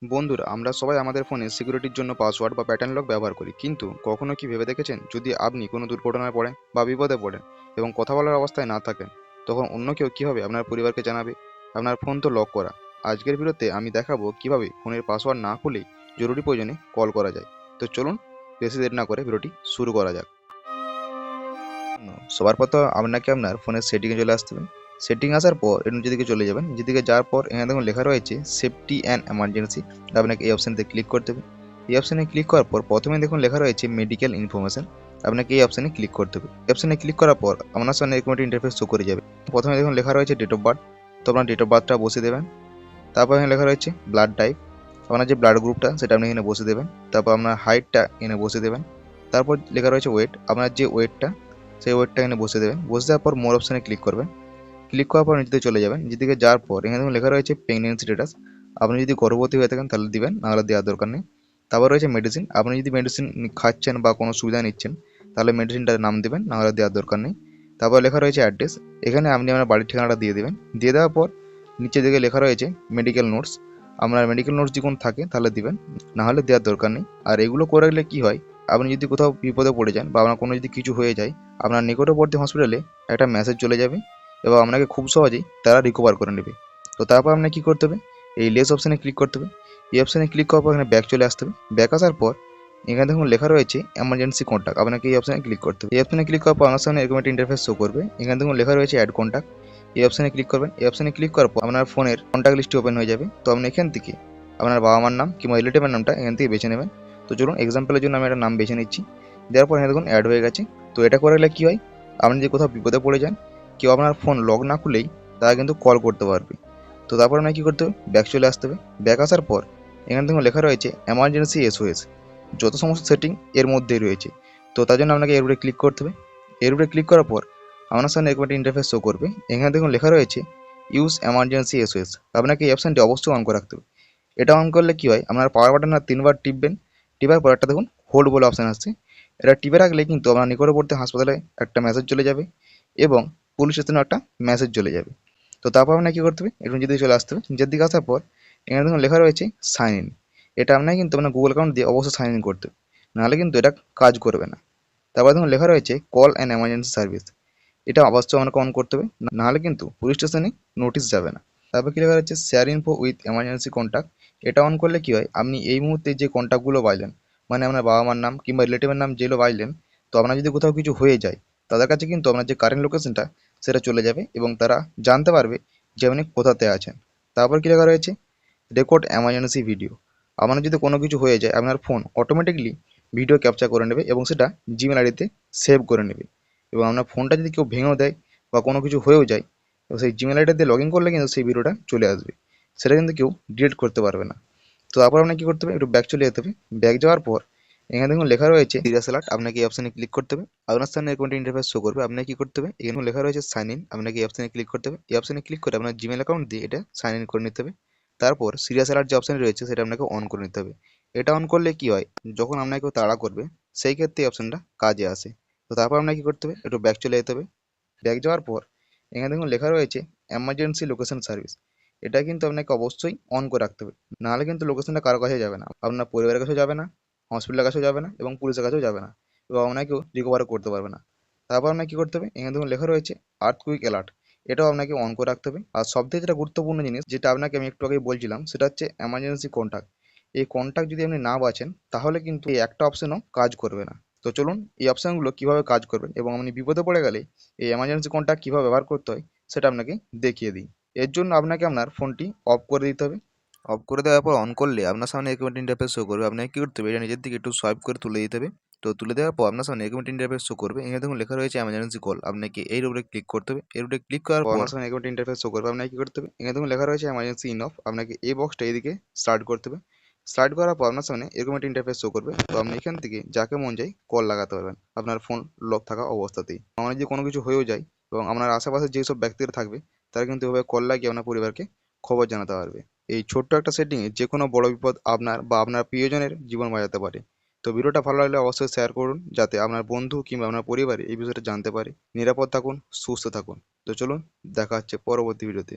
বন্ধুরা, আমরা সবাই আমাদের ফোনে সিকিউরিটির জন্য পাসওয়ার্ড বা প্যাটার্ন লক ব্যবহার করি, কিন্তু কখনো কি ভেবে দেখেছেন যদি আপনি কোনো দুর্ঘটনায় পড়েন বা বিপদে পড়েন এবং কথা বলার অবস্থায় না থাকেন, তখন অন্য কেউ কিভাবে আপনার পরিবারকে জানাবে? আপনার ফোন তো লক করা। আজকের ভিডিওতে আমি দেখাবো কিভাবে ফোনের পাসওয়ার্ড না খুলেই জরুরি প্রয়োজনে কল করা যায়। তো চলুন, বেশি দেরি না করে ভিডিওটি শুরু করা যাক। সবার প্রথম আপনাকে আপনার ফোনের সেটিংয়ে চলে আসতে হবে। সেটিং আসার পর এর নিচের দিকে চলে যাবেন। নিচের দিকে যাওয়ার পর এখানে দেখুন লেখা রয়েছে সেফটি অ্যান্ড এমার্জেন্সি। আপনাকে এই অপশানতে ক্লিক করতে হবে। এই অপশানে ক্লিক করার পর প্রথমে দেখুন লেখা রয়েছে মেডিকেল ইনফরমেশন। আপনাকে এই অপশানে ক্লিক করতে হবে। এই অপশানে ক্লিক করার পর আপনার সামনে এরকম একটা ইন্টারফেস শো করে যাবে। প্রথমে দেখুন লেখা রয়েছে ডেট অফ বার্থ। তো আপনার ডেট অফ বার্থটা বসিয়ে দেবেন। তারপর এখানে লেখা রয়েছে ব্লাড টাইপ। আপনার যে ব্লাড গ্রুপটা সেটা আপনি এখানে বসিয়ে দেবেন। তারপর আপনার হাইটটা এখানে বসিয়ে দেবেন। তারপর লেখা রয়েছে ওয়েট। আপনার যে ওয়েটটা সেই ওয়েটটা এখানে বসিয়ে দেবেন। বসে দেওয়ার পর মোর অপশানে ক্লিক করবেন। ক্লিক করার পর নিচে চলে যাবেন। নিচে দিকে যাওয়ার পর এখানে দেখুন লেখা রয়েছে প্রেগন্যান্সি স্ট্যাটাস। আপনি যদি গর্ভবতী হয়ে থাকেন তাহলে দিবেন, নাহলে দেওয়ার দরকার নেই। তারপর রয়েছে মেডিসিন। আপনি যদি মেডিসিন খাচ্ছেন বা কোনো সুবিধা নিচ্ছেন তাহলে মেডিসিনটার নাম দিবেন, নাহলে দেওয়ার দরকার নেই। তারপর লেখা রয়েছে অ্যাড্রেস। এখানে আপনি আপনার বাড়ির ঠিকানাটা দিয়ে দেবেন। দিয়ে দেওয়ার পর নিচের দিকে লেখা রয়েছে মেডিকেল নোটস। আপনার মেডিকেল নোটস যদি কোনো থাকে তাহলে দিবেন, নাহলে দেওয়ার দরকার নেই। আর এগুলো করে রাখলে কী হয়, আপনি যদি কোথাও বিপদে পড়ে যান বা আপনার কোনো যদি কিছু হয়ে যায়, আপনার নিকটবর্তী হসপিটালে একটা মেসেজ চলে যাবে এবং আপনাকে খুব সহজেই তারা রিকভার করে নেবে। তো তারপর আপনাকে কী করতে হবে, এই লেস অপশানে ক্লিক করতে হবে। এই অপশানে ক্লিক করার পর এখানে ব্যাক চলে আসতে হবে। ব্যাক আসার পর এখানে দেখুন লেখা রয়েছে এমার্জেন্সি কন্ট্যাক্ট। আপনাকে এই অপশানে ক্লিক করতে হবে। এই অপশানে ক্লিক করার পর আপনার সামনে এরকম একটা ইন্টারফেস শো করবে। এখানে দেখুন লেখা রয়েছে অ্যাড কন্ট্যাক্ট। এই অপশানে ক্লিক করবেন। এই অপশানে ক্লিক করার পর আপনার ফোনের কন্ট্যাক্ট লিস্টটি ওপেন হয়ে যাবে। তো আপনি এখান থেকে আপনার বাবা মার নাম কিংবা রিলেটিভের নামটা এখান থেকে বেছে নেবেন। তো চলুন এক্সাম্পলের জন্য আমি একটা নাম বেছে নিচ্ছি। দেওয়ার পর এখানে দেখুন অ্যাড হয়ে গেছে। তো এটা করে গেলে কী হয়, আপনি যদি কোথাও বিপদে পড়ে যান, কেউ আপনার ফোন লক না খুলেই তারা কিন্তু কল করতে পারবে। তো তারপর আপনাকে কী করতে হবে, ব্যাক চলে আসতে হবে। ব্যাক আসার পর এখানে দেখুন লেখা রয়েছে এমার্জেন্সি এসওএস। যত সমস্ত সেটিং এর মধ্যেই রয়েছে। তো তার জন্য আপনাকে এর উপরে ক্লিক করতে হবে। এর উপরে ক্লিক করার পর আপনার সামনে এরকম একটা ইন্টারফেস শো করবে। এখানে দেখুন লেখা রয়েছে ইউজ এমার্জেন্সি এসওএস। আপনাকে এই অপশানটি অবশ্যই অন করে রাখতে হবে। এটা অন করলে কী হয়, আপনার পাওয়ার বাটনটা 3বার টিপবেন। টিপার পর একটা দেখুন হোল্ড বলে অপশান আসছে। এটা টিপে রাখলে কিন্তু আপনার নিকটবর্তী হাসপাতালে একটা মেসেজ চলে যাবে এবং পুলিশ স্টেশনে একটা মেসেজ চলে যাবে। তো তারপর আপনাকে কী করতে হবে, একটু নিচের দিকে চলে আসতে হবে। নিচের দিকে আসার পর এখানে দেখুন লেখা রয়েছে সাইন ইন। এটা আপনাকে কিন্তু আপনার গুগল অ্যাকাউন্ট দিয়ে অবশ্যই সাইন ইন করতে হবে, নাহলে কিন্তু এটা কাজ করবে না। তারপর দেখুন লেখা রয়েছে কল অ্যান্ড এমার্জেন্সি সার্ভিস। এটা অবশ্যই আপনাকে অন করতে হবে, নাহলে কিন্তু পুলিশ স্টেশনে নোটিশ যাবে না। তারপর কী লেখা রয়েছে share info with emergency contact. এটা অন করলে কী হয়, আপনি এই মুহূর্তে যে কন্ট্যাক্টগুলো পাইলেন, মানে আপনার বাবা মার নাম কিংবা রিলেটিভের নাম যেগুলো পাইলেন, তো আপনার যদি কোথাও কিছু হয়ে যায় তাদের কাছে কিন্তু আপনার যে কারেন্ট লোকেশনটা সেটা চলে যাবে এবং তারা জানতে পারবে যে আপনি কোথাতে আছেন। তারপর কী লেখা রয়েছে রেকর্ড এমার্জেন্সি ভিডিও। আপনার যদি কোনো কিছু হয়ে যায় আপনার ফোন অটোমেটিকলি ভিডিও ক্যাপচার করে নেবে এবং সেটা জিমেল আইডিতে সেভ করে নেবে। এবং আপনার ফোনটা যদি কেউ ভেঙেও দেয় বা কোনো কিছু হয়েও যায়, তো সেই জিমেল আইডি দিয়ে লগ ইন করলে কিন্তু সেই ভিডিওটা চলে আসবে। সেটা কিন্তু কেউ ডিলিট করতে পারবে না। তো তারপর আপনাকে কী করতে হবে, একটু ব্যাক চলে যেতে হবে। ব্যাক যাওয়ার পর এখানে দেখুন লেখা রয়েছে সিরিয়াস অ্যালার্ট। আপনাকে এই অপশানে ক্লিক করতে হবে। আপনার সামনে এরকম একটা ইন্টারফেস শো করবে। আপনাকে কী করতে হবে, এখানে লেখা রয়েছে সাইন ইন। আপনাকে এই অপশানে ক্লিক করতে হবে। এই অপশানে ক্লিক করে আপনার জিমেল অ্যাকাউন্ট দিয়ে এটা সাইন ইন করে নিতে হবে। তারপর সিরিয়াস অ্যালার্ট যে অপশান রয়েছে সেটা আপনাকে অন করে নিতে হবে। এটা অন করলে কী হয়, যখন আপনাকে কেউ তাড়া করবে সেই ক্ষেত্রে এই অপশানটা কাজে আসে। তো তারপর আপনাকে কী করতে হবে, একটু ব্যাক চলে যেতে হবে। ব্যাক যাওয়ার পর এখানে দেখুন লেখা রয়েছে এমার্জেন্সি লোকেশন সার্ভিস। এটা কিন্তু আপনাকে অবশ্যই অন করে রাখতে হবে, নাহলে কিন্তু লোকেশনটা কারো কাছে যাবে না, আপনার পরিবারের কাছেও যাবে না, হসপিটালের কাছেও যাবে না এবং পুলিশের কাছেও যাবে না, এবং আপনাকেও রিকভারও করতে পারবে না। তারপর আপনাকে কী করতে হবে, এখানে দেখুন লেখা রয়েছে আর্থকুইক অ্যালার্ট। এটাও আপনাকে অন করে রাখতে হবে। আর সবথেকে যেটা গুরুত্বপূর্ণ জিনিস, যেটা আপনাকে আমি একটু আগেই বলছিলাম, সেটা হচ্ছে এমার্জেন্সি কন্ট্যাক্ট। এই কন্ট্যাক্ট যদি আপনি না বাছেন তাহলে কিন্তু এই একটা অপশনও কাজ করবে না। তো চলুন এই অপশানগুলো কীভাবে কাজ করবেন এবং আপনি বিপদে পড়ে গেলে এই এমার্জেন্সি কন্ট্যাক্ট কীভাবে ব্যবহার করতে হয় সেটা আপনাকে দেখিয়ে দিই। এর জন্য আপনাকে আপনার ফোনটি অফ করে দিতে হবে। অফ করে দেওয়ার পর অন করলে আপনার সামনে এরকম একটা ইন্টারফেস শো করবে। আপনাকে কী করতে হবে, এটা নিজের দিকে একটু সোয়াইপ করে তুলে দিতে হবে। তো তুলে দেওয়ার পর আপনার সামনে এরকম একটা ইন্টারফেস শো করবে। এখানে দেখুন লেখা রয়েছে এমার্জেন্সি কল। আপনাকে এর উপরে ক্লিক করতে হবে। এর উপরে ক্লিক করার পর আপনার সামনে এরকম একটা ইন্টারফেস শো করবে। আপনাকে কী করতে হবে, এখানে দেখুন লেখা রয়েছে এমার্জেন্সি ইন অফ। আপনাকে এই বক্সটা এদিকে স্টার্ট করতে হবে। স্টার্ট করার পর আপনার সামনে এরকম একটা ইন্টারফেস শো করবে। তো আপনি এখান থেকে যাকে মন চাই কল লাগাতে পারবেন আপনার ফোন লক থাকা অবস্থাতেই। আমার যদি কোনো কিছু হয়েও যায় এবং আপনার আশেপাশে যেসব ব্যক্তিরা থাকবে তারা কিন্তু এভাবে কল লাগিয়ে আপনার পরিবারকে খবর জানাতে পারবে। এই ছোট্ট একটা সেটিংয়ে যে কোনো বড় বিপদ আপনার বা আপনার প্রিয়জনের জীবন বাঁচাতে পারে। তো ভিডিওটা ভালো লাগলে অবশ্যই শেয়ার করুন, যাতে আপনার বন্ধু কিংবা আপনার পরিবার এই বিষয়টা জানতে পারে। নিরাপদ থাকুন, সুস্থ থাকুন। তো চলুন, দেখা হচ্ছে পরবর্তী ভিডিওতে।